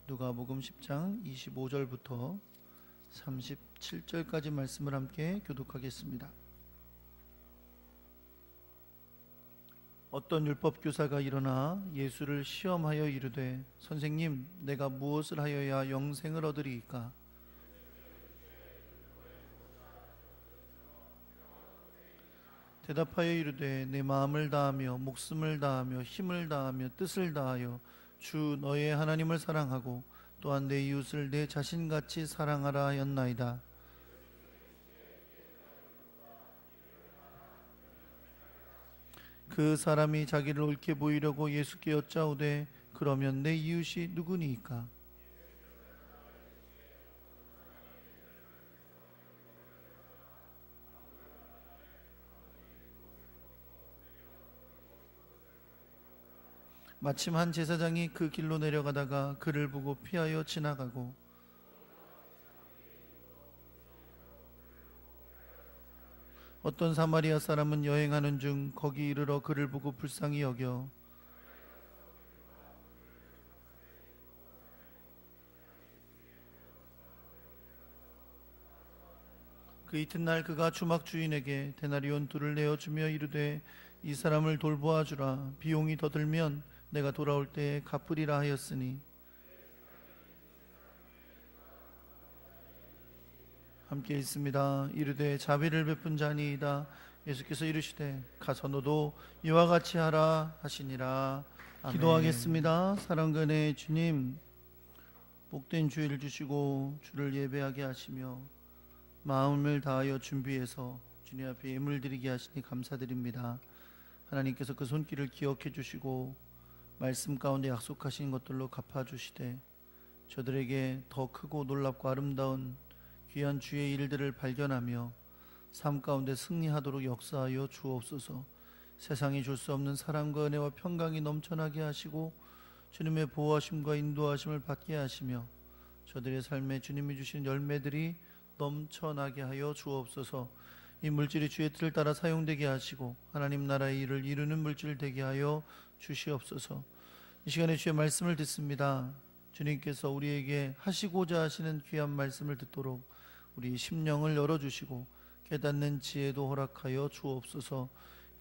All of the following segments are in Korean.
누가복음 10장 25절부터 37절까지 말씀을 함께 교독하겠습니다. 어떤 율법교사가 일어나 예수를 시험하여 이르되 선생님, 내가 무엇을 하여야 영생을 얻으리이까? 대답하여 이르되 내 마음을 다하며 목숨을 다하며 힘을 다하며 뜻을 다하여 주 너의 하나님을 사랑하고 또한 내 이웃을 내 자신같이 사랑하라 하였나이다. 그 사람이 자기를 옳게 보이려고 예수께 여짜오되 그러면 내 이웃이 누구니이까? 마침 한 제사장이 그 길로 내려가다가 그를 보고 피하여 지나가고 어떤 사마리아 사람은 여행하는 중 거기 이르러 그를 보고 불쌍히 여겨 그 이튿날 그가 주막 주인에게 데나리온 둘을 내어주며 이르되 이 사람을 돌보아 주라. 비용이 더 들면 내가 돌아올 때에 갚으리라 하였으니 함께 있습니다. 이르되 자비를 베푼 자니이다. 예수께서 이르시되 가서 너도 이와 같이 하라 하시니라. 아멘. 기도하겠습니다. 사랑과 은혜의 주님, 복된 주일 주시고 주를 예배하게 하시며 마음을 다하여 준비해서 주님 앞에 예물 드리게 하시니 감사드립니다. 하나님께서 그 손길을 기억해 주시고 말씀 가운데 약속하신 것들로 갚아주시되 저들에게 더 크고 놀랍고 아름다운 귀한 주의 일들을 발견하며 삶 가운데 승리하도록 역사하여 주옵소서. 세상이 줄 수 없는 사랑과 은혜와 평강이 넘쳐나게 하시고 주님의 보호하심과 인도하심을 받게 하시며 저들의 삶에 주님이 주신 열매들이 넘쳐나게 하여 주옵소서. 이 물질이 주의 뜻을 따라 사용되게 하시고 하나님 나라의 일을 이루는 물질 되게 하여 주시옵소서. 이 시간에 주의 말씀을 듣습니다. 주님께서 우리에게 하시고자 하시는 귀한 말씀을 듣도록 우리 심령을 열어주시고 깨닫는 지혜도 허락하여 주옵소서.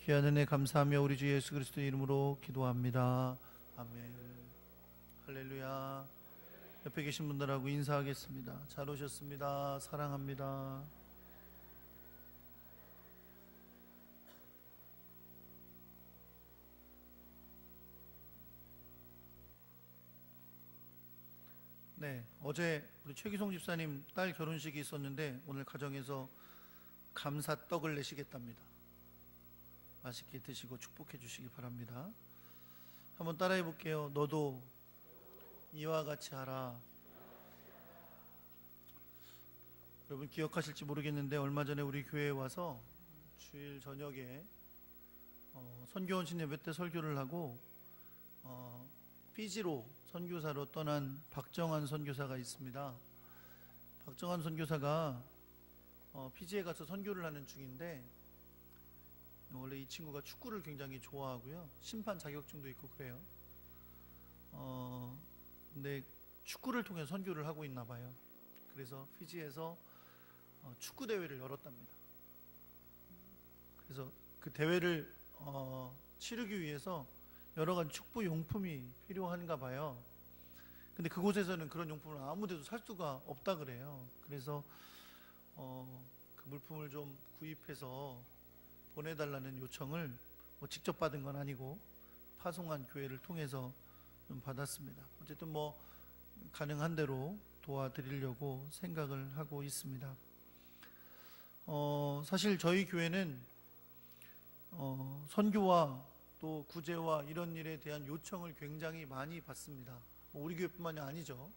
귀한 은혜 감사하며 우리 주 예수 그리스도의 이름으로 기도합니다. 아멘. 할렐루야. 옆에 계신 분들하고 인사하겠습니다. 잘 오셨습니다. 사랑합니다. 네, 어제 우리 최기송 집사님 딸 결혼식이 있었는데 오늘 가정에서 감사떡을 내시겠답니다. 맛있게 드시고 축복해 주시기 바랍니다. 한번 따라해 볼게요. 너도 이와 같이 하라. 여러분 기억하실지 모르겠는데 얼마 전에 우리 교회에 와서 주일 저녁에 선교원신 예배 때 설교를 하고 피지로 선교사로 떠난 박정환 선교사가 있습니다. 박정환 선교사가 피지에 가서 선교를 하는 중인데 원래 이 친구가 축구를 굉장히 좋아하고요. 심판 자격증도 있고 그래요. 근데 축구를 통해 선교를 하고 있나 봐요. 그래서 피지에서 축구 대회를 열었답니다. 그래서 그 대회를 치르기 위해서 여러 가지 축구 용품이 필요한가 봐요. 근데 그곳에서는 그런 용품을 아무데도 살 수가 없다 그래요. 그래서 그 물품을 좀 구입해서 보내달라는 요청을 직접 받은 건 아니고 파송한 교회를 통해서 좀 받았습니다. 어쨌든 가능한 대로 도와드리려고 생각을 하고 있습니다. 사실 저희 교회는 선교와 또 구제와 이런 일에 대한 요청을 굉장히 많이 받습니다. 우리 교회뿐만이 아니죠.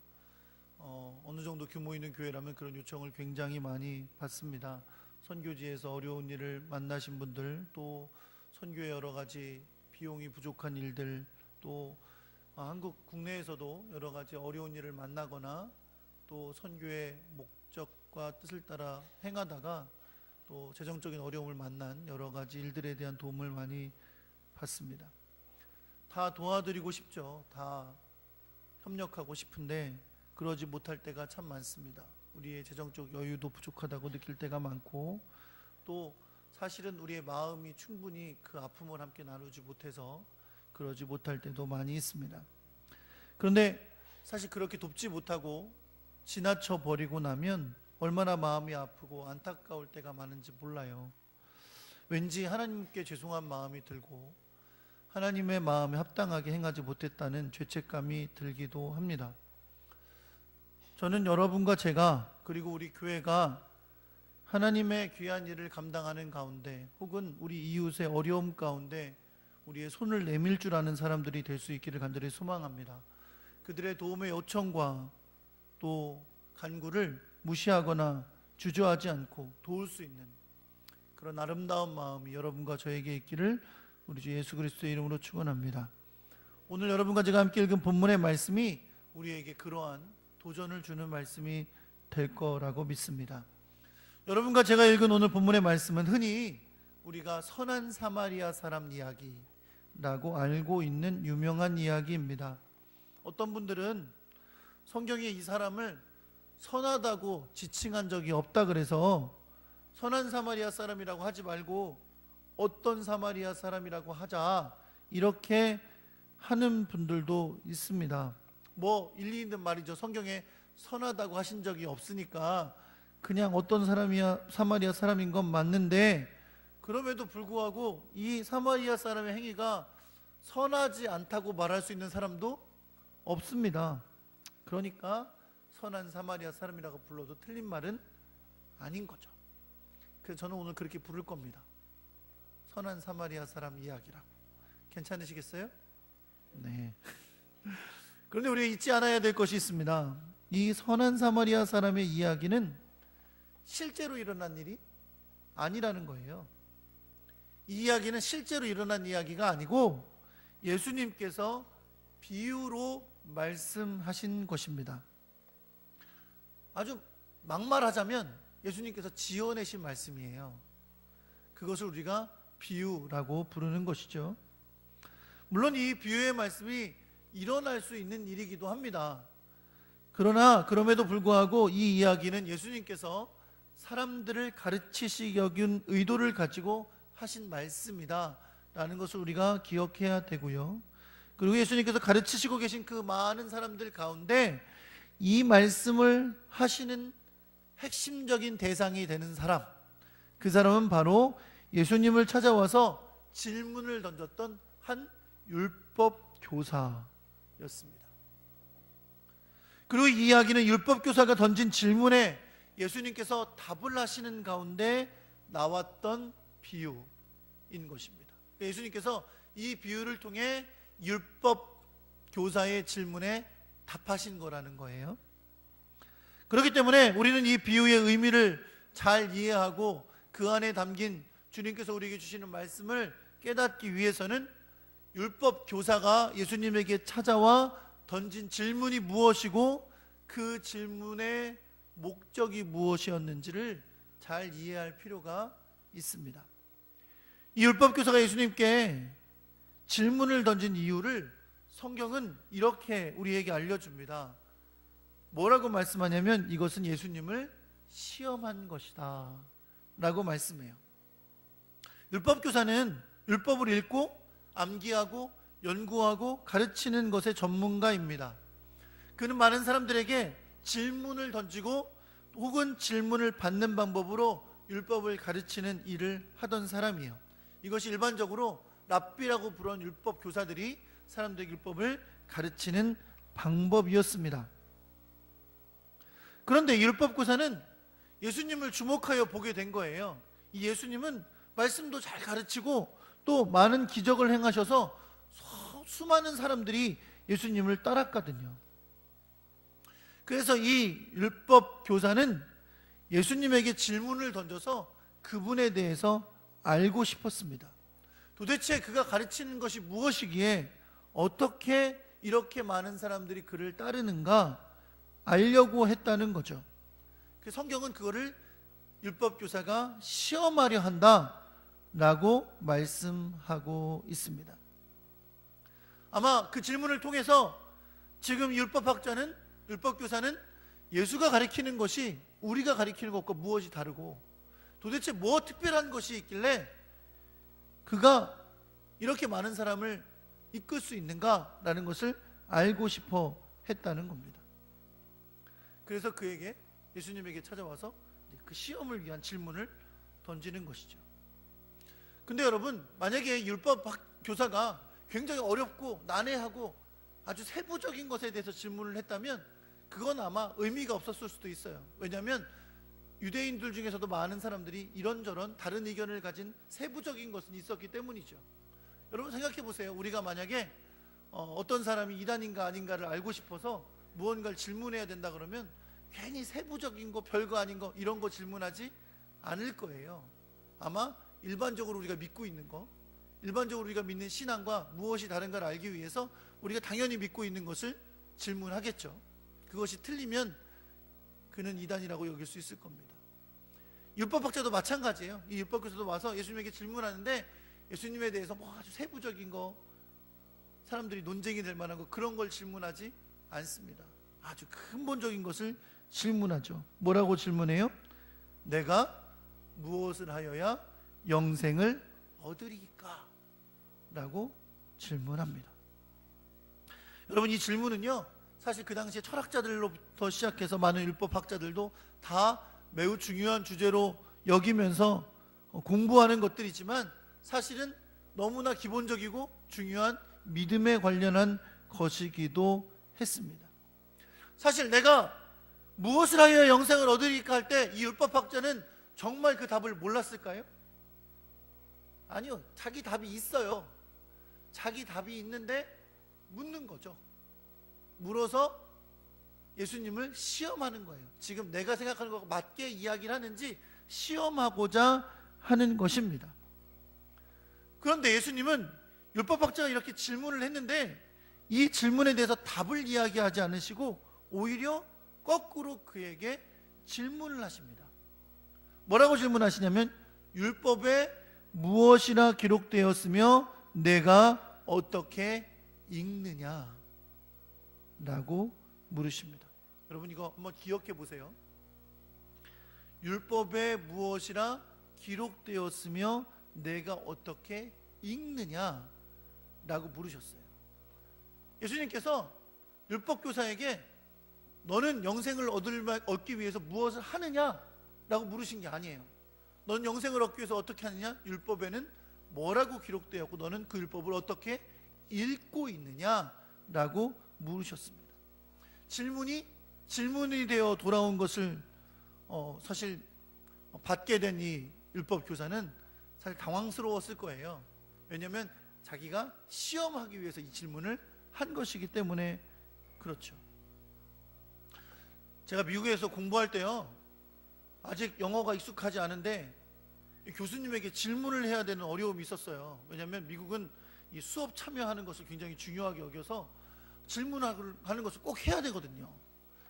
어느 정도 규모 있는 교회라면 그런 요청을 굉장히 많이 받습니다. 선교지에서 어려운 일을 만나신 분들, 또 선교의 여러 가지 비용이 부족한 일들, 또 한국 국내에서도 여러 가지 어려운 일을 만나거나 또 선교의 목적과 뜻을 따라 행하다가 또 재정적인 어려움을 만난 여러 가지 일들에 대한 도움을 많이 받습니다. 다 도와드리고 싶죠. 다 협력하고 싶은데 그러지 못할 때가 참 많습니다. 우리의 재정적 여유도 부족하다고 느낄 때가 많고, 또 사실은 우리의 마음이 충분히 그 아픔을 함께 나누지 못해서 그러지 못할 때도 많이 있습니다. 그런데 사실 그렇게 돕지 못하고 지나쳐 버리고 나면 얼마나 마음이 아프고 안타까울 때가 많은지 몰라요. 왠지 하나님께 죄송한 마음이 들고 하나님의 마음에 합당하게 행하지 못했다는 죄책감이 들기도 합니다. 저는 여러분과 제가, 그리고 우리 교회가 하나님의 귀한 일을 감당하는 가운데, 혹은 우리 이웃의 어려움 가운데 우리의 손을 내밀 줄 아는 사람들이 될 수 있기를 간절히 소망합니다. 그들의 도움의 요청과 또 간구를 무시하거나 주저하지 않고 도울 수 있는 그런 아름다운 마음이 여러분과 저에게 있기를 우리 주 예수 그리스도의 이름으로 축원합니다. 오늘 여러분과 제가 함께 읽은 본문의 말씀이 우리에게 그러한 도전을 주는 말씀이 될 거라고 믿습니다. 여러분과 제가 읽은 오늘 본문의 말씀은 흔히 우리가 선한 사마리아 사람 이야기라고 알고 있는 유명한 이야기입니다. 어떤 분들은 성경에 이 사람을 선하다고 지칭한 적이 없다 그래서 선한 사마리아 사람이라고 하지 말고 어떤 사마리아 사람이라고 하자, 이렇게 하는 분들도 있습니다. 뭐 일리 있는 말이죠. 성경에 선하다고 하신 적이 없으니까 그냥 어떤 사람이야 사마리아 사람인 건 맞는데, 그럼에도 불구하고 이 사마리아 사람의 행위가 선하지 않다고 말할 수 있는 사람도 없습니다. 그러니까 선한 사마리아 사람이라고 불러도 틀린 말은 아닌 거죠. 그래서 저는 오늘 그렇게 부를 겁니다. 선한 사마리아 사람 이야기라고. 괜찮으시겠어요? 네. 그런데 우리가 잊지 않아야 될 것이 있습니다. 이 선한 사마리아 사람의 이야기는 실제로 일어난 일이 아니라는 거예요. 이 이야기는 실제로 일어난 이야기가 아니고 예수님께서 비유로 말씀하신 것입니다. 아주 막말하자면 예수님께서 지어내신 말씀이에요. 그것을 우리가 비유라고 부르는 것이죠. 물론 이 비유의 말씀이 일어날 수 있는 일이기도 합니다. 그러나 그럼에도 불구하고 이 이야기는 예수님께서 사람들을 가르치시려는 의도를 가지고 하신 말씀이다 라는 것을 우리가 기억해야 되고요. 그리고 예수님께서 가르치시고 계신 그 많은 사람들 가운데 이 말씀을 하시는 핵심적인 대상이 되는 사람, 그 사람은 바로 예수님을 찾아와서 질문을 던졌던 한 율법 교사였습니다. 그리고 이 이야기는 율법 교사가 던진 질문에 예수님께서 답을 하시는 가운데 나왔던 비유인 것입니다. 예수님께서 이 비유를 통해 율법 교사의 질문에 답하신 거라는 거예요. 그렇기 때문에 우리는 이 비유의 의미를 잘 이해하고 그 안에 담긴 주님께서 우리에게 주시는 말씀을 깨닫기 위해서는 율법 교사가 예수님에게 찾아와 던진 질문이 무엇이고 그 질문의 목적이 무엇이었는지를 잘 이해할 필요가 있습니다. 이 율법 교사가 예수님께 질문을 던진 이유를 성경은 이렇게 우리에게 알려줍니다. 뭐라고 말씀하냐면 이것은 예수님을 시험한 것이다 라고 말씀해요. 율법교사는 율법을 읽고 암기하고 연구하고 가르치는 것의 전문가입니다. 그는 많은 사람들에게 질문을 던지고 혹은 질문을 받는 방법으로 율법을 가르치는 일을 하던 사람이에요. 이것이 일반적으로 랍비라고 부르는 율법 교사들이 사람들에게 율법을 가르치는 방법이었습니다. 그런데 율법 교사는 예수님을 주목하여 보게 된 거예요. 이 예수님은 말씀도 잘 가르치고 또 많은 기적을 행하셔서 수많은 사람들이 예수님을 따랐거든요. 그래서 이 율법 교사는 예수님에게 질문을 던져서 그분에 대해서 알고 싶었습니다. 도대체 그가 가르치는 것이 무엇이기에 어떻게 이렇게 많은 사람들이 그를 따르는가 알려고 했다는 거죠. 그 성경은 그거를 율법교사가 시험하려 한다라고 말씀하고 있습니다. 아마 그 질문을 통해서 지금 율법교사는 예수가 가리키는 것이 우리가 가리키는 것과 무엇이 다르고 도대체 뭐 특별한 것이 있길래 그가 이렇게 많은 사람을 이끌 수 있는가라는 것을 알고 싶어 했다는 겁니다. 그래서 예수님에게 찾아와서 그 시험을 위한 질문을 던지는 것이죠. 근데 여러분, 만약에 율법 교사가 굉장히 어렵고 난해하고 아주 세부적인 것에 대해서 질문을 했다면 그건 아마 의미가 없었을 수도 있어요. 왜냐하면 유대인들 중에서도 많은 사람들이 이런저런 다른 의견을 가진 세부적인 것은 있었기 때문이죠. 여러분 생각해 보세요. 우리가 만약에 어떤 사람이 이단인가 아닌가를 알고 싶어서 무언가를 질문해야 된다 그러면 괜히 세부적인 거, 별거 아닌 거 이런 거 질문하지 않을 거예요. 아마 일반적으로 우리가 믿고 있는 거, 일반적으로 우리가 믿는 신앙과 무엇이 다른가를 알기 위해서 우리가 당연히 믿고 있는 것을 질문하겠죠. 그것이 틀리면 그는 이단이라고 여길 수 있을 겁니다. 율법학자도 마찬가지예요. 이 율법교사도 와서 예수님에게 질문하는데 예수님에 대해서 뭐 아주 세부적인 거, 사람들이 논쟁이 될 만한 거, 그런 걸 질문하지 않습니다. 아주 근본적인 것을 질문하죠. 뭐라고 질문해요? 내가 무엇을 하여야 영생을 얻으리까? 라고 질문합니다. 여러분, 이 질문은요, 사실 그 당시에 철학자들로부터 시작해서 많은 율법학자들도 다 매우 중요한 주제로 여기면서 공부하는 것들이지만 사실은 너무나 기본적이고 중요한 믿음에 관련한 것이기도 했습니다. 사실 내가 무엇을 하여 영생을 얻으리까 할 때 이 율법학자는 정말 그 답을 몰랐을까요? 아니요, 자기 답이 있어요. 자기 답이 있는데 묻는 거죠. 물어서 예수님을 시험하는 거예요. 지금 내가 생각하는 것과 맞게 이야기를 하는지 시험하고자 하는 것입니다. 그런데 예수님은 율법학자가 이렇게 질문을 했는데 이 질문에 대해서 답을 이야기하지 않으시고 오히려 거꾸로 그에게 질문을 하십니다. 뭐라고 질문하시냐면 율법에 무엇이라 기록되었으며 내가 어떻게 읽느냐 라고 물으십니다. 여러분, 이거 한번 기억해 보세요. 율법에 무엇이라 기록되었으며 내가 어떻게 읽느냐 라고 물으셨어요. 예수님께서 율법교사에게 너는 영생을 얻기 위해서 무엇을 하느냐 라고 물으신 게 아니에요. 너는 영생을 얻기 위해서 어떻게 하느냐? 율법에는 뭐라고 기록되었고 너는 그 율법을 어떻게 읽고 있느냐 라고 물으셨습니다. 질문이 되어 돌아온 것을 사실 받게 된 이 율법교사는 사실 당황스러웠을 거예요. 왜냐하면 자기가 시험하기 위해서 이 질문을 한 것이기 때문에 그렇죠. 제가 미국에서 공부할 때요, 아직 영어가 익숙하지 않은데 교수님에게 질문을 해야 되는 어려움이 있었어요. 왜냐하면 미국은 이 수업 참여하는 것을 굉장히 중요하게 여겨서 질문하는 것을 꼭 해야 되거든요.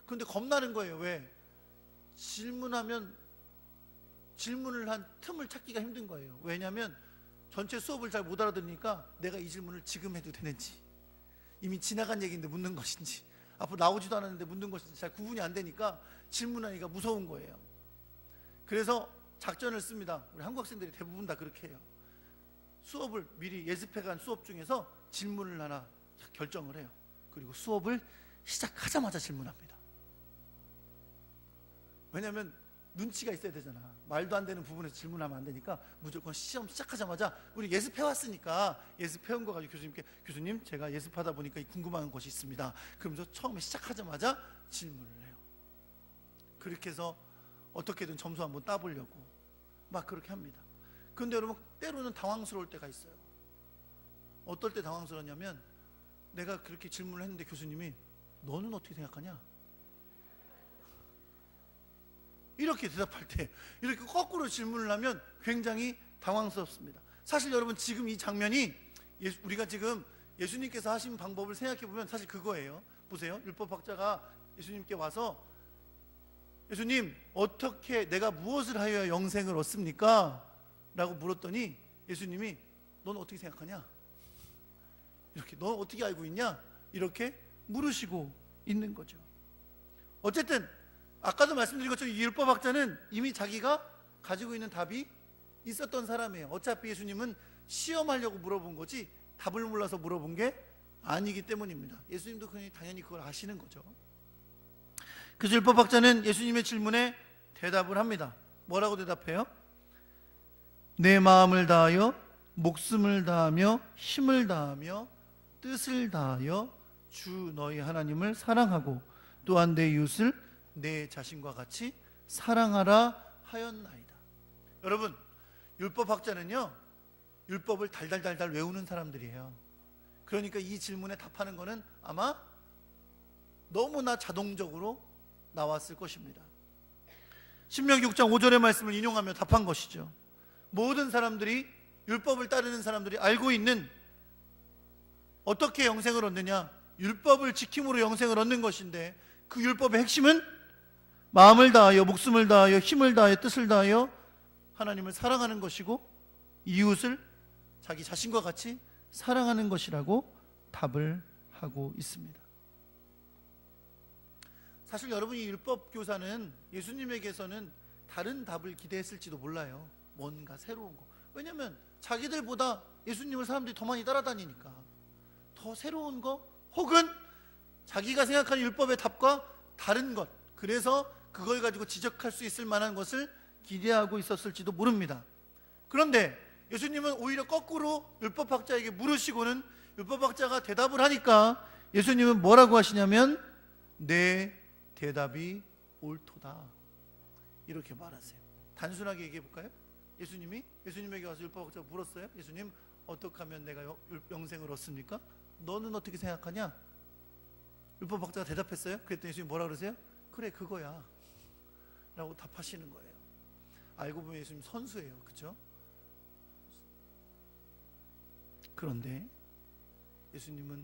그런데 겁나는 거예요. 왜? 질문을 한 틈을 찾기가 힘든 거예요. 왜냐하면 전체 수업을 잘 못 알아들으니까 내가 이 질문을 지금 해도 되는지, 이미 지나간 얘기인데 묻는 것인지, 앞으로 나오지도 않았는데 묻는 것인지 잘 구분이 안 되니까 질문하기가 무서운 거예요. 그래서 작전을 씁니다. 우리 한국 학생들이 대부분 다 그렇게 해요. 수업을 미리 예습해간 수업 중에서 질문을 하나 결정을 해요. 그리고 수업을 시작하자마자 질문합니다. 왜냐하면 눈치가 있어야 되잖아. 말도 안 되는 부분에서 질문하면 안 되니까 무조건 시험 시작하자마자 우리 예습해왔으니까 예습해온 거 가지고 교수님께, 교수님 제가 예습하다 보니까 궁금한 것이 있습니다. 그러면서 처음에 시작하자마자 질문을 해요. 그렇게 해서 어떻게든 점수 한번 따보려고 막 그렇게 합니다. 그런데 여러분, 때로는 당황스러울 때가 있어요. 어떨 때 당황스러웠냐면 내가 그렇게 질문을 했는데 교수님이 너는 어떻게 생각하냐? 이렇게 대답할 때, 이렇게 거꾸로 질문을 하면 굉장히 당황스럽습니다. 사실 여러분, 지금 이 장면이 우리가 지금 예수님께서 하신 방법을 생각해 보면 사실 그거예요. 보세요. 율법학자가 예수님께 와서 예수님, 어떻게 내가 무엇을 하여야 영생을 얻습니까? 라고 물었더니 예수님이 넌 어떻게 생각하냐? 이렇게 넌 어떻게 알고 있냐? 이렇게 물으시고 있는 거죠. 어쨌든 아까도 말씀드린 것처럼 이 율법학자는 이미 자기가 가지고 있는 답이 있었던 사람이에요. 어차피 예수님은 시험하려고 물어본 거지 답을 몰라서 물어본 게 아니기 때문입니다. 예수님도 당연히 그걸 아시는 거죠. 그래서 율법학자는 예수님의 질문에 대답을 합니다. 뭐라고 대답해요? 내 마음을 다하여 목숨을 다하며 힘을 다하며 뜻을 다하여 주 너희 하나님을 사랑하고 또한 내 이웃을 내 자신과 같이 사랑하라 하였나이다. 여러분, 율법학자는요 율법을 달달달달 외우는 사람들이에요. 그러니까 이 질문에 답하는 거는 아마 너무나 자동적으로 나왔을 것입니다. 신명기 6장 5절의 말씀을 인용하며 답한 것이죠. 모든 사람들이, 율법을 따르는 사람들이 알고 있는, 어떻게 영생을 얻느냐, 율법을 지킴으로 영생을 얻는 것인데, 그 율법의 핵심은 마음을 다하여 목숨을 다하여 힘을 다하여 뜻을 다하여 하나님을 사랑하는 것이고 이웃을 자기 자신과 같이 사랑하는 것이라고 답을 하고 있습니다. 사실 여러분이 율법 교사는 예수님에게서는 다른 답을 기대했을지도 몰라요. 뭔가 새로운 거. 왜냐하면 자기들보다 예수님을 사람들이 더 많이 따라다니니까 더 새로운 거, 혹은 자기가 생각하는 율법의 답과 다른 것, 그래서 그걸 가지고 지적할 수 있을 만한 것을 기대하고 있었을지도 모릅니다. 그런데 예수님은 오히려 거꾸로 율법학자에게 물으시고는 율법학자가 대답을 하니까 예수님은 뭐라고 하시냐면 내 대답이 옳도다, 이렇게 말하세요. 단순하게 얘기해 볼까요? 예수님에게 와서 율법학자가 물었어요. 예수님, 어떻게 하면 내가 영생을 얻습니까? 너는 어떻게 생각하냐? 율법학자가 대답했어요. 그랬더니 예수님 뭐라 그러세요? 그래, 그거야 라고 답하시는 거예요. 알고 보면 예수님 선수예요. 그렇죠? 그런데 예수님은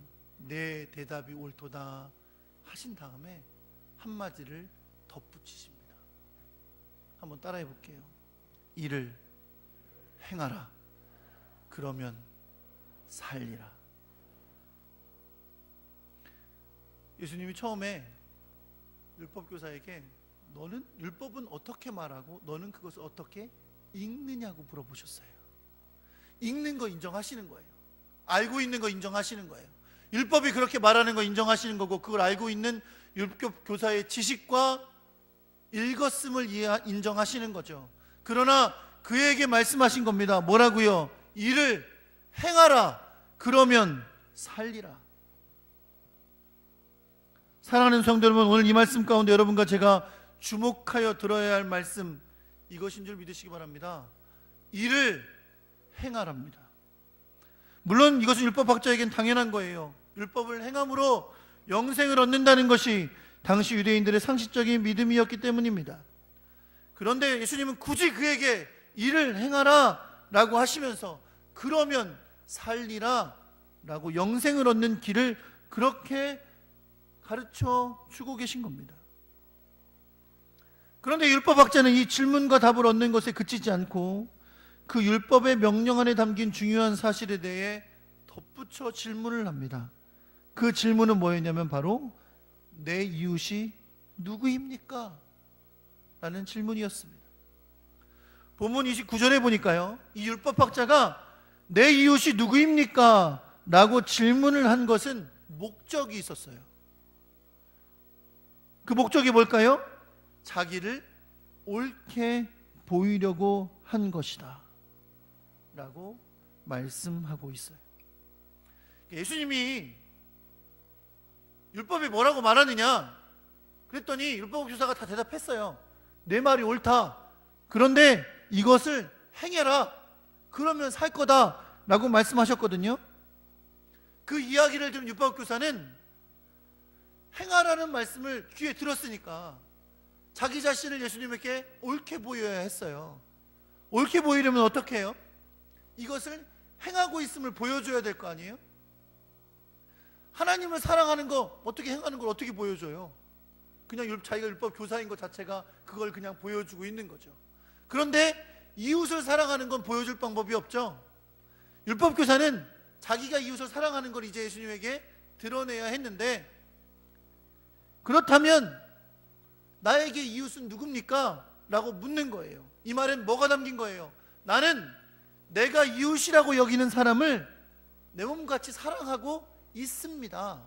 내 대답이 옳도다 하신 다음에 한마디를 덧붙이십니다. 한번 따라해 볼게요. 이를 행하라. 그러면 살리라. 예수님이 처음에 율법교사에게 너는 율법은 어떻게 말하고 너는 그것을 어떻게 읽느냐고 물어보셨어요. 읽는 거 인정하시는 거예요. 알고 있는 거 인정하시는 거예요. 율법이 그렇게 말하는 거 인정하시는 거고, 그걸 알고 있는 율법교사의 지식과 읽었음을 인정하시는 거죠. 그러나 그에게 말씀하신 겁니다. 뭐라고요? 이를 행하라. 그러면 살리라. 사랑하는 성도 여러분, 오늘 이 말씀 가운데 여러분과 제가 주목하여 들어야 할 말씀, 이것인 줄 믿으시기 바랍니다. 이를 행하랍니다. 물론 이것은 율법학자에겐 당연한 거예요. 율법을 행함으로 영생을 얻는다는 것이 당시 유대인들의 상식적인 믿음이었기 때문입니다. 그런데 예수님은 굳이 그에게 이를 행하라 라고 하시면서 그러면 살리라 라고 영생을 얻는 길을 그렇게 가르쳐 주고 계신 겁니다. 그런데 율법학자는 이 질문과 답을 얻는 것에 그치지 않고 그 율법의 명령 안에 담긴 중요한 사실에 대해 덧붙여 질문을 합니다. 그 질문은 뭐였냐면 바로 내 이웃이 누구입니까? 라는 질문이었습니다. 본문 29절에 보니까요, 이 율법학자가 내 이웃이 누구입니까? 라고 질문을 한 것은 목적이 있었어요. 그 목적이 뭘까요? 자기를 옳게 보이려고 한 것이다 라고 말씀하고 있어요. 예수님이 율법이 뭐라고 말하느냐 그랬더니 율법교사가 다 대답했어요. 내 말이 옳다. 그런데 이것을 행해라. 그러면 살 거다 라고 말씀하셨거든요. 그 이야기를 들은 율법교사는 행하라는 말씀을 귀에 들었으니까 자기 자신을 예수님에게 옳게 보여야 했어요. 옳게 보이려면 어떻게 해요? 이것을 행하고 있음을 보여줘야 될 거 아니에요? 하나님을 사랑하는 거 어떻게 행하는 걸 어떻게 보여줘요? 그냥 자기가 율법 교사인 것 자체가 그걸 그냥 보여주고 있는 거죠. 그런데 이웃을 사랑하는 건 보여줄 방법이 없죠. 율법 교사는 자기가 이웃을 사랑하는 걸 이제 예수님에게 드러내야 했는데 그렇다면 나에게 이웃은 누굽니까? 라고 묻는 거예요. 이 말엔 뭐가 담긴 거예요? 나는 내가 이웃이라고 여기는 사람을 내 몸같이 사랑하고 있습니다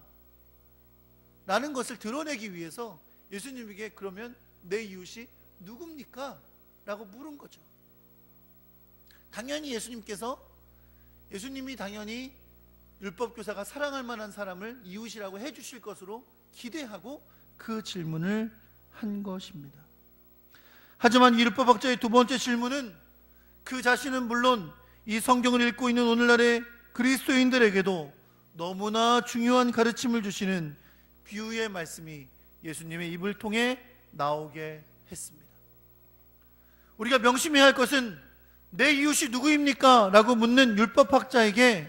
라는 것을 드러내기 위해서 예수님에게 그러면 내 이웃이 누굽니까? 라고 물은 거죠. 당연히 예수님이 당연히 율법교사가 사랑할 만한 사람을 이웃이라고 해주실 것으로 기대하고 그 질문을 한 것입니다. 하지만 이 율법학자의 두 번째 질문은 그 자신은 물론 이 성경을 읽고 있는 오늘날의 그리스도인들에게도 너무나 중요한 가르침을 주시는 비유의 말씀이 예수님의 입을 통해 나오게 했습니다. 우리가 명심해야 할 것은 내 이웃이 누구입니까? 라고 묻는 율법학자에게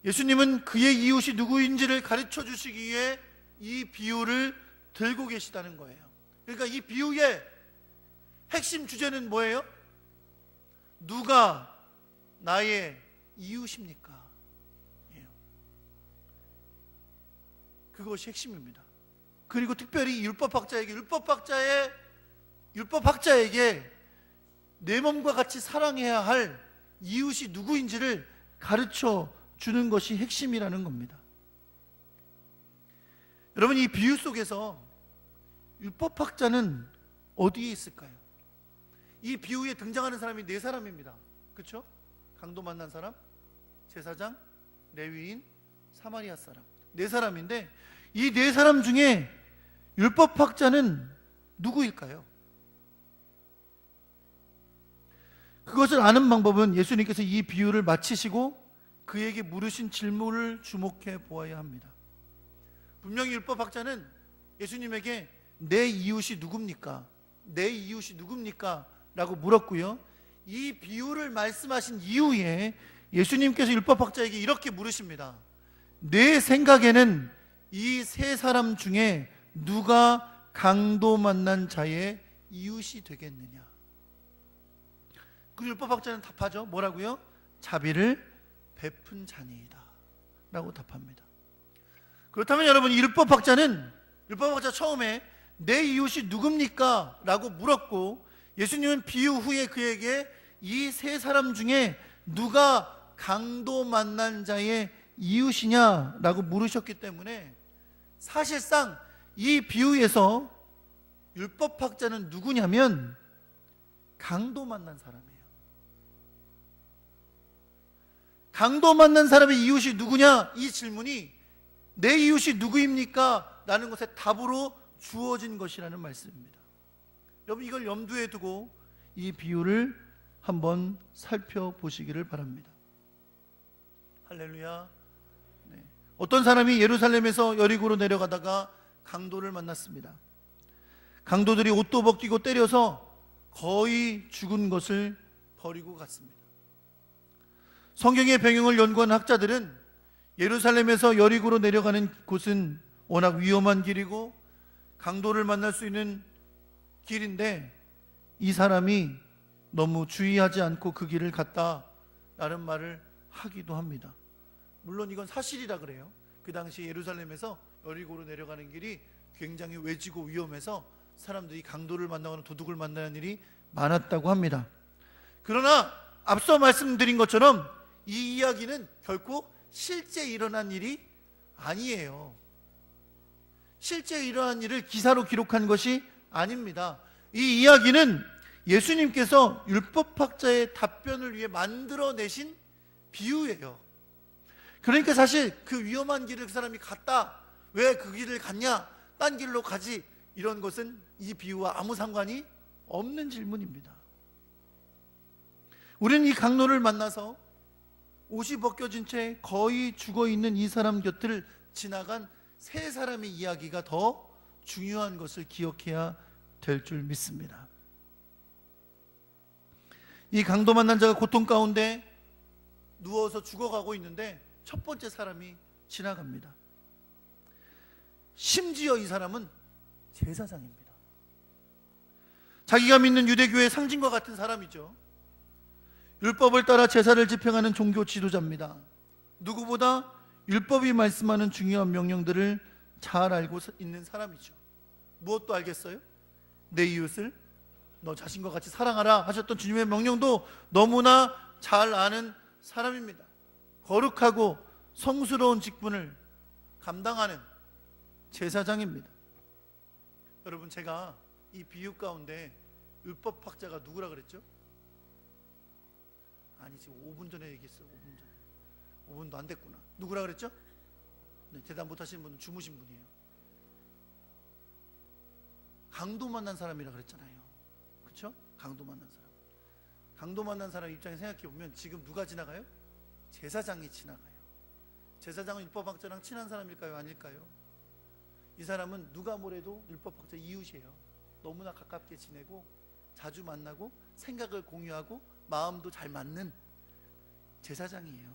예수님은 그의 이웃이 누구인지를 가르쳐 주시기 위해 이 비유를 들고 계시다는 거예요. 그러니까 이 비유의 핵심 주제는 뭐예요? 누가 나의 이웃입니까? 그것이 핵심입니다. 그리고 특별히 율법학자에게 내 몸과 같이 사랑해야 할 이웃이 누구인지를 가르쳐 주는 것이 핵심이라는 겁니다. 여러분, 이 비유 속에서 율법학자는 어디에 있을까요? 이 비유에 등장하는 사람이 네 사람입니다. 그렇죠? 강도 만난 사람, 제사장, 레위인, 사마리아 사람, 네 사람인데 이 네 사람 중에 율법학자는 누구일까요? 그것을 아는 방법은 예수님께서 이 비유를 마치시고 그에게 물으신 질문을 주목해 보아야 합니다. 분명히 율법학자는 예수님에게 내 이웃이 누굽니까? 내 이웃이 누굽니까? 라고 물었고요. 이 비유를 말씀하신 이후에 예수님께서 율법학자에게 이렇게 물으십니다. 내 생각에는 이 세 사람 중에 누가 강도 만난 자의 이웃이 되겠느냐? 그 율법학자는 답하죠. 뭐라고요? 자비를 베푼 자니이다 라고 답합니다. 그렇다면 여러분, 이 율법학자 처음에 내 이웃이 누굽니까? 라고 물었고 예수님은 비유 후에 그에게 이 세 사람 중에 누가 강도 만난 자의 이웃이냐? 라고 물으셨기 때문에 사실상 이 비유에서 율법학자는 누구냐면 강도 만난 사람이에요. 강도 만난 사람의 이웃이 누구냐? 이 질문이 내 이웃이 누구입니까? 라는 것의 답으로 주어진 것이라는 말씀입니다. 여러분, 이걸 염두에 두고 이 비유를 한번 살펴보시기를 바랍니다. 할렐루야. 네. 어떤 사람이 예루살렘에서 여리고로 내려가다가 강도를 만났습니다. 강도들이 옷도 벗기고 때려서 거의 죽은 것을 버리고 갔습니다. 성경의 배경을 연구한 학자들은 예루살렘에서 여리고로 내려가는 곳은 워낙 위험한 길이고 강도를 만날 수 있는 길인데 이 사람이 너무 주의하지 않고 그 길을 갔다라는 말을 하기도 합니다. 물론 이건 사실이라 그래요. 그 당시 예루살렘에서 여리고로 내려가는 길이 굉장히 외지고 위험해서 사람들이 강도를 만나거나 도둑을 만나는 일이 많았다고 합니다. 그러나 앞서 말씀드린 것처럼 이 이야기는 결코 실제 일어난 일이 아니에요. 실제 일어난 일을 기사로 기록한 것이 아닙니다. 이 이야기는 예수님께서 율법학자의 답변을 위해 만들어내신 비유예요. 그러니까 사실 그 위험한 길을 그 사람이 갔다, 왜 그 길을 갔냐, 딴 길로 가지, 이런 것은 이 비유와 아무 상관이 없는 질문입니다. 우리는 이 강도를 만나서 옷이 벗겨진 채 거의 죽어있는 이 사람 곁을 지나간 세 사람의 이야기가 더 중요한 것을 기억해야 될 줄 믿습니다. 이 강도 만난 자가 고통 가운데 누워서 죽어가고 있는데 첫 번째 사람이 지나갑니다. 심지어 이 사람은 제사장입니다. 자기가 믿는 유대교의 상징과 같은 사람이죠. 율법을 따라 제사를 집행하는 종교 지도자입니다. 누구보다 율법이 말씀하는 중요한 명령들을 잘 알고 있는 사람이죠. 무엇도 알겠어요? 내 이웃을 너 자신과 같이 사랑하라 하셨던 주님의 명령도 너무나 잘 아는 사람입니다. 거룩하고 성스러운 직분을 감당하는 제사장입니다. 여러분, 제가 이 비유 가운데 율법학자가 누구라 그랬죠? 아니, 지금 5분 전에 얘기했어요. 5분 전에. 5분도 안 됐구나. 누구라 그랬죠? 네, 대답 못하시는 분은 주무신 분이에요. 강도 만난 사람이라 그랬잖아요. 그렇죠? 강도 만난 사람. 강도 만난 사람 입장에 생각해 보면 지금 누가 지나가요? 제사장이 지나가요. 제사장은 율법학자랑 친한 사람일까요? 아닐까요? 이 사람은 누가 뭐래도 율법학자 이웃이에요. 너무나 가깝게 지내고 자주 만나고 생각을 공유하고 마음도 잘 맞는 제사장이에요.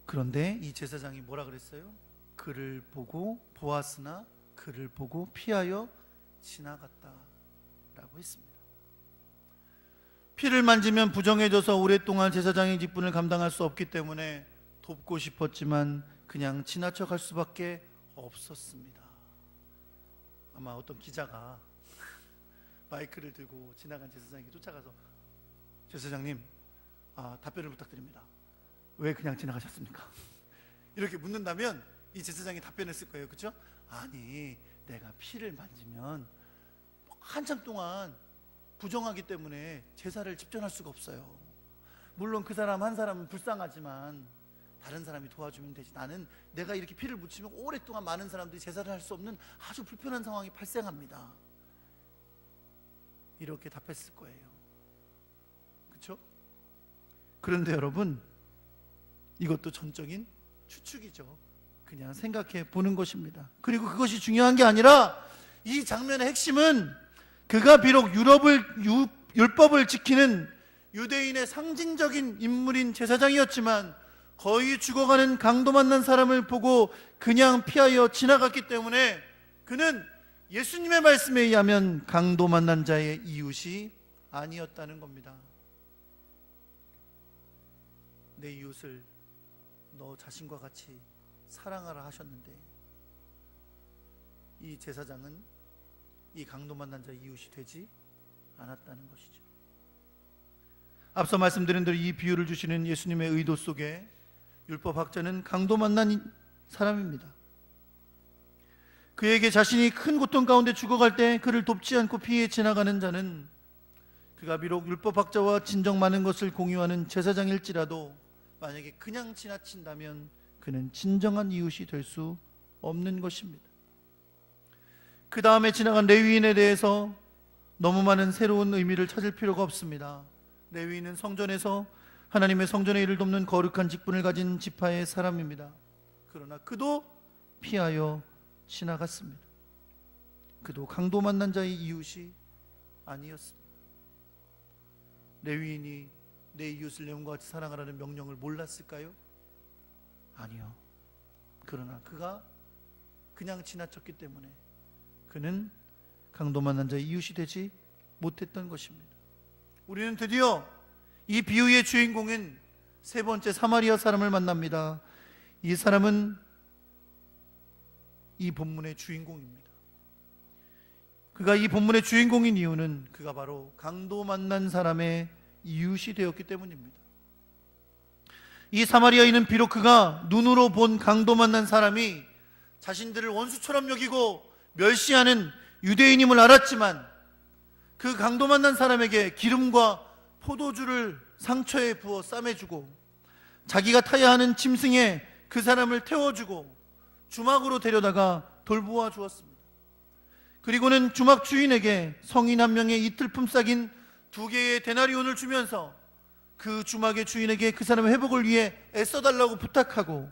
그런데 이 제사장이 뭐라 그랬어요? 그를 보고 보았으나 그를 보고 피하여 지나갔다 라고 했습니다. 피를 만지면 부정해져서 오랫동안 제사장의 직분을 감당할 수 없기 때문에 돕고 싶었지만 그냥 지나쳐 갈 수밖에 없었습니다. 아마 어떤 기자가 마이크를 들고 지나간 제사장에게 쫓아가서 제사장님, 답변을 부탁드립니다. 왜 그냥 지나가셨습니까? 이렇게 묻는다면 이 제사장이 답변했을 거예요. 그렇죠? 아니, 내가 피를 만지면 한참 동안 부정하기 때문에 제사를 집전할 수가 없어요. 물론 그 사람 한 사람은 불쌍하지만 다른 사람이 도와주면 되지. 나는 내가 이렇게 피를 묻히면 오랫동안 많은 사람들이 제사를 할 수 없는 아주 불편한 상황이 발생합니다. 이렇게 답했을 거예요. 그렇죠? 그런데 여러분, 이것도 전적인 추측이죠. 그냥 생각해 보는 것입니다. 그리고 그것이 중요한 게 아니라 이 장면의 핵심은 그가 비록 율법을 지키는 유대인의 상징적인 인물인 제사장이었지만 거의 죽어가는 강도 만난 사람을 보고 그냥 피하여 지나갔기 때문에 그는 예수님의 말씀에 의하면 강도 만난 자의 이웃이 아니었다는 겁니다. 내 이웃을 너 자신과 같이 사랑하라 하셨는데 이 제사장은 이 강도 만난 자의 이웃이 되지 않았다는 것이죠. 앞서 말씀드린 대로 이 비유를 주시는 예수님의 의도 속에 율법학자는 강도 만난 사람입니다. 그에게 자신이 큰 고통 가운데 죽어갈 때 그를 돕지 않고 피해 지나가는 자는 그가 비록 율법학자와 진정 많은 것을 공유하는 제사장일지라도 만약에 그냥 지나친다면 그는 진정한 이웃이 될 수 없는 것입니다. 그 다음에 지나간 레위인에 대해서 너무 많은 새로운 의미를 찾을 필요가 없습니다. 레위인은 성전에서 하나님의 성전의 일을 돕는 거룩한 직분을 가진 지파의 사람입니다. 그러나 그도 피하여 지나갔습니다. 그도 강도 만난 자의 이웃이 아니었습니다. 레위인이 내 이웃을 내 몸과 같이 사랑하라는 명령을 몰랐을까요? 아니요. 그러나 그가 그냥 지나쳤기 때문에 그는 강도 만난 자의 이웃이 되지 못했던 것입니다. 우리는 드디어 이 비유의 주인공인 세 번째 사마리아 사람을 만납니다. 이 사람은 이 본문의 주인공입니다. 그가 이 본문의 주인공인 이유는 그가 바로 강도 만난 사람의 이웃이 되었기 때문입니다. 이 사마리아인은 비록 그가 눈으로 본 강도 만난 사람이 자신들을 원수처럼 여기고 멸시하는 유대인임을 알았지만 그 강도 만난 사람에게 기름과 포도주를 상처에 부어 싸매주고 자기가 타야 하는 짐승에 그 사람을 태워주고 주막으로 데려다가 돌보아 주었습니다. 그리고는 주막 주인에게 성인 한 명의 이틀품 싹인 2개의 데나리온을 주면서 그 주막의 주인에게 그 사람의 회복을 위해 애써달라고 부탁하고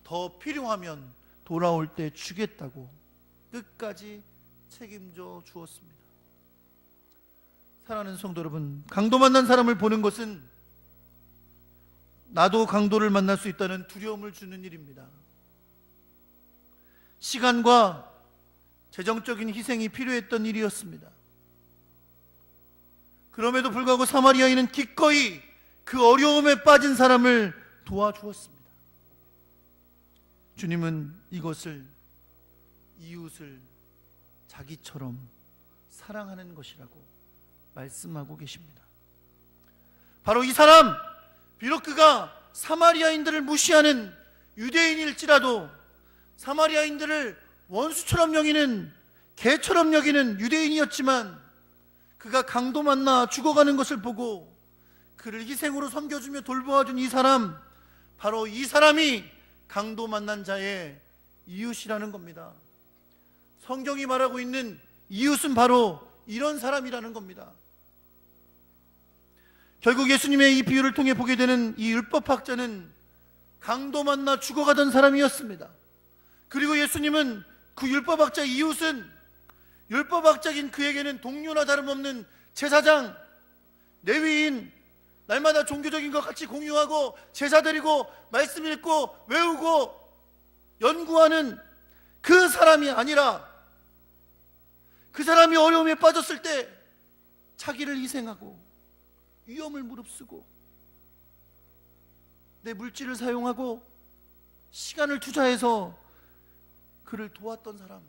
더 필요하면 돌아올 때 주겠다고 끝까지 책임져 주었습니다. 사랑하는 성도 여러분, 강도 만난 사람을 보는 것은 나도 강도를 만날 수 있다는 두려움을 주는 일입니다. 시간과 재정적인 희생이 필요했던 일이었습니다. 그럼에도 불구하고 사마리아인은 기꺼이 그 어려움에 빠진 사람을 도와주었습니다. 주님은 이것을, 이웃을 자기처럼 사랑하는 것이라고 말씀하고 계십니다. 바로 이 사람, 비록 그가 사마리아인들을 무시하는 유대인일지라도 사마리아인들을 원수처럼 여기는, 개처럼 여기는 유대인이었지만 그가 강도 만나 죽어가는 것을 보고 그를 희생으로 섬겨주며 돌보아준 이 사람, 바로 이 사람이 강도 만난 자의 이웃이라는 겁니다. 성경이 말하고 있는 이웃은 바로 이런 사람이라는 겁니다. 결국 예수님의 이 비유를 통해 보게 되는 이 율법학자는 강도 만나 죽어가던 사람이었습니다. 그리고 예수님은 그 율법학자 이웃은 율법학자인 그에게는 동료나 다름없는 제사장, 레위인, 날마다 종교적인 것 같이 공유하고 제사 드리고 말씀 읽고 외우고 연구하는 그 사람이 아니라, 그 사람이 어려움에 빠졌을 때 자기를 희생하고 위험을 무릅쓰고 내 물질을 사용하고 시간을 투자해서 그를 도왔던 사람,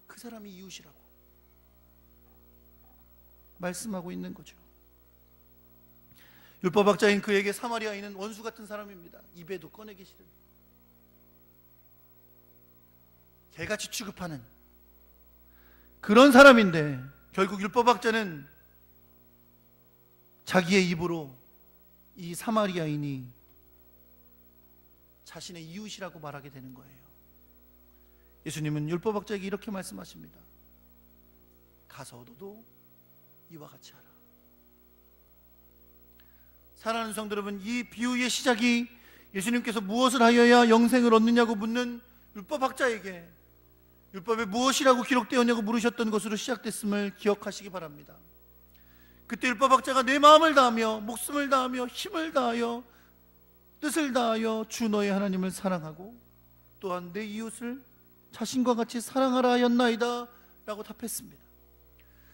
그 사람이 이웃이라고 말씀하고 있는 거죠. 율법학자인 그에게 사마리아인은 원수 같은 사람입니다. 입에도 꺼내기 싫은, 개같이 취급하는 그런 사람인데, 결국 율법학자는 자기의 입으로 이 사마리아인이 자신의 이웃이라고 말하게 되는 거예요. 예수님은 율법학자에게 이렇게 말씀하십니다. 가서 너도 이와 같이 하라. 사랑하는 성도 여러분, 이 비유의 시작이 예수님께서 무엇을 하여야 영생을 얻느냐고 묻는 율법학자에게 율법에 무엇이라고 기록되었냐고 물으셨던 것으로 시작됐음을 기억하시기 바랍니다. 그때 율법학자가 내 마음을 다하며 목숨을 다하며 힘을 다하여 뜻을 다하여 주 너의 하나님을 사랑하고 또한 내 이웃을 자신과 같이 사랑하라 하였나이다 라고 답했습니다.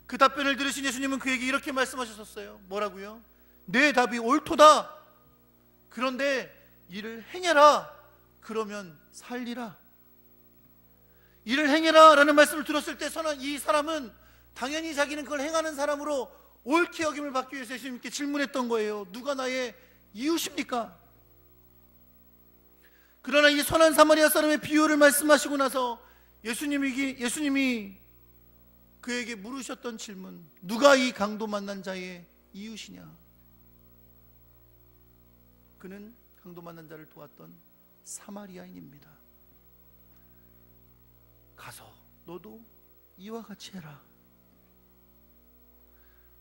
그 답변을 들으신 예수님은 그에게 이렇게 말씀하셨어요. 뭐라고요? 내 답이 옳도다. 그런데 이를 행해라. 그러면 살리라. 이를 행해라 라는 말씀을 들었을 때 이 사람은 당연히 자기는 그걸 행하는 사람으로 옳게 여김을 받기 위해서 예수님께 질문했던 거예요. 누가 나의 이웃입니까? 그러나 이 선한 사마리아 사람의 비유를 말씀하시고 나서 예수님이 그에게 물으셨던 질문, 누가 이 강도 만난 자의 이웃이냐? 그는 강도 만난 자를 도왔던 사마리아인입니다. 가서 너도 이와 같이 해라.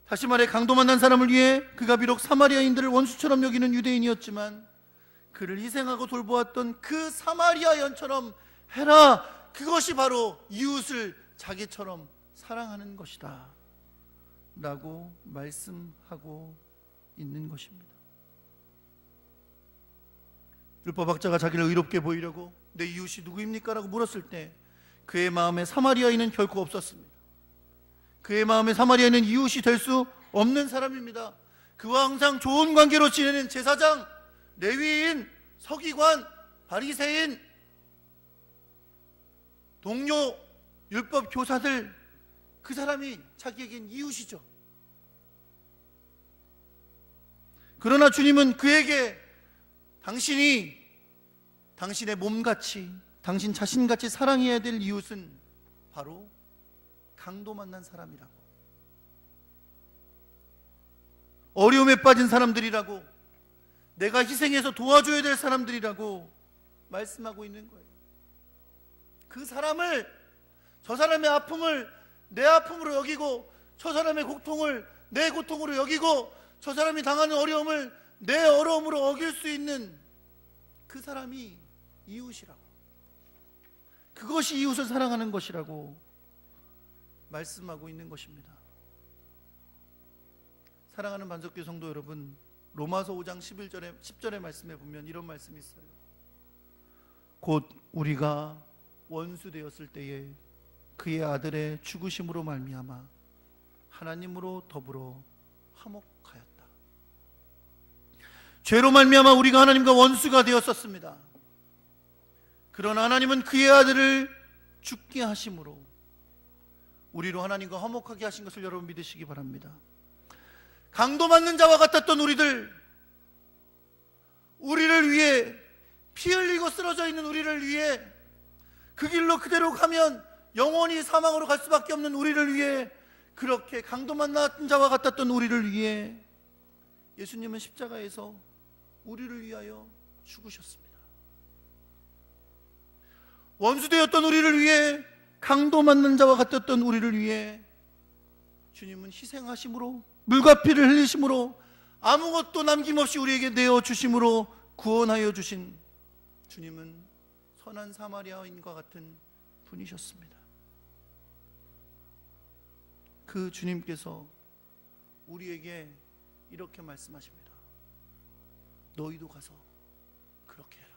다시 말해, 강도 만난 사람을 위해 그가 비록 사마리아인들을 원수처럼 여기는 유대인이었지만 그를 희생하고 돌보았던 그 사마리아인처럼 해라. 그것이 바로 이웃을 자기처럼 사랑하는 것이다 라고 말씀하고 있는 것입니다. 율법학자가 자기를 의롭게 보이려고 내 이웃이 누구입니까? 라고 물었을 때 그의 마음에 사마리아인은 결코 없었습니다. 그의 마음에 사마리아인은 이웃이 될 수 없는 사람입니다. 그와 항상 좋은 관계로 지내는 제사장, 레위인, 서기관, 바리새인, 동료, 율법 교사들, 그 사람이 자기에겐 이웃이죠. 그러나 주님은 그에게 당신이 당신의 몸같이, 당신 자신같이 사랑해야 될 이웃은 바로 강도 만난 사람이라고, 어려움에 빠진 사람들이라고, 내가 희생해서 도와줘야 될 사람들이라고 말씀하고 있는 거예요. 그 사람을, 저 사람의 아픔을 내 아픔으로 여기고, 저 사람의 고통을 내 고통으로 여기고, 저 사람이 당하는 어려움을 내 어려움으로 어길 수 있는 그 사람이 이웃이라고, 그것이 이웃을 사랑하는 것이라고 말씀하고 있는 것입니다. 사랑하는 반석교 성도 여러분, 로마서 5장 10절의 말씀에 보면 이런 말씀이 있어요. 곧 우리가 원수 되었을 때에 그의 아들의 죽으심으로 말미암아 하나님으로 더불어 화목하였다. 죄로 말미암아 우리가 하나님과 원수가 되었었습니다. 그러나 하나님은 그의 아들을 죽게 하심으로 우리로 하나님과 화목하게 하신 것을 여러분 믿으시기 바랍니다. 강도 맞는 자와 같았던 우리를 위해 피 흘리고 쓰러져 있는 우리를 위해 그 길로 그대로 가면 영원히 사망으로 갈 수밖에 없는 우리를 위해 그렇게 강도 만난 자와 같았던 우리를 위해 예수님은 십자가에서 우리를 위하여 죽으셨습니다. 원수되었던 우리를 위해 강도 맞는 자와 같았던 우리를 위해 주님은 희생하심으로 물과 피를 흘리심으로 아무것도 남김없이 우리에게 내어주심으로 구원하여 주신 주님은 선한 사마리아인과 같은 분이셨습니다. 그 주님께서 우리에게 이렇게 말씀하십니다. 너희도 가서 그렇게 해라.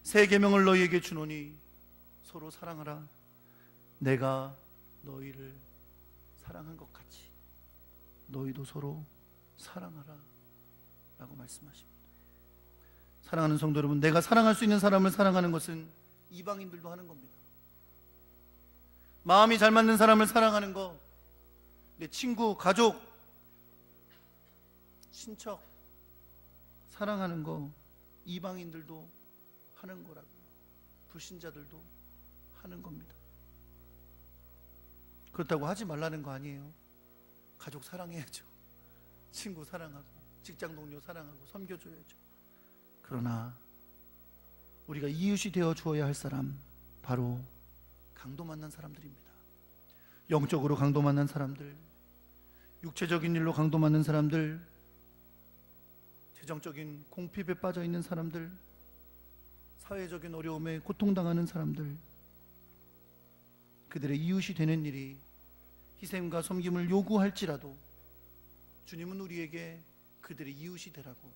새 계명을 너희에게 주노니 서로 사랑하라. 내가 너희를 사랑한 것 같이 너희도 서로 사랑하라 라고 말씀하십니다. 사랑하는 성도 여러분, 내가 사랑할 수 있는 사람을 사랑하는 것은 이방인들도 하는 겁니다. 마음이 잘 맞는 사람을 사랑하는 거, 내 친구, 가족, 친척 사랑하는 거 이방인들도 하는 거라고요. 불신자들도 하는 겁니다. 그렇다고 하지 말라는 거 아니에요. 가족 사랑해야죠. 친구 사랑하고 직장 동료 사랑하고 섬겨줘야죠. 그러나 우리가 이웃이 되어 주어야 할 사람, 바로 강도 만난 사람들입니다. 영적으로 강도 만난 사람들, 육체적인 일로 강도 만난 사람들, 재정적인 공핍에 빠져 있는 사람들, 사회적인 어려움에 고통당하는 사람들, 그들의 이웃이 되는 일이 희생과 섬김을 요구할지라도 주님은 우리에게 그들의 이웃이 되라고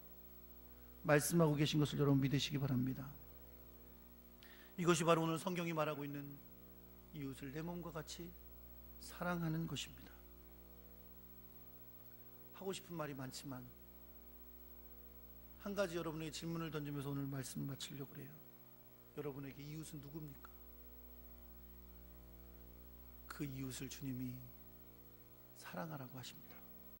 말씀하고 계신 것을 여러분 믿으시기 바랍니다. 이것이 바로 오늘 성경이 말하고 있는 이웃을 내 몸과 같이 사랑하는 것입니다. 하고 싶은 말이 많지만 한 가지 여러분에게 질문을 던지면서 오늘 말씀을 마치려고 해요. 여러분에게 이웃은 누굽니까? 그 이웃을 주님이 사랑하라고 하십니다.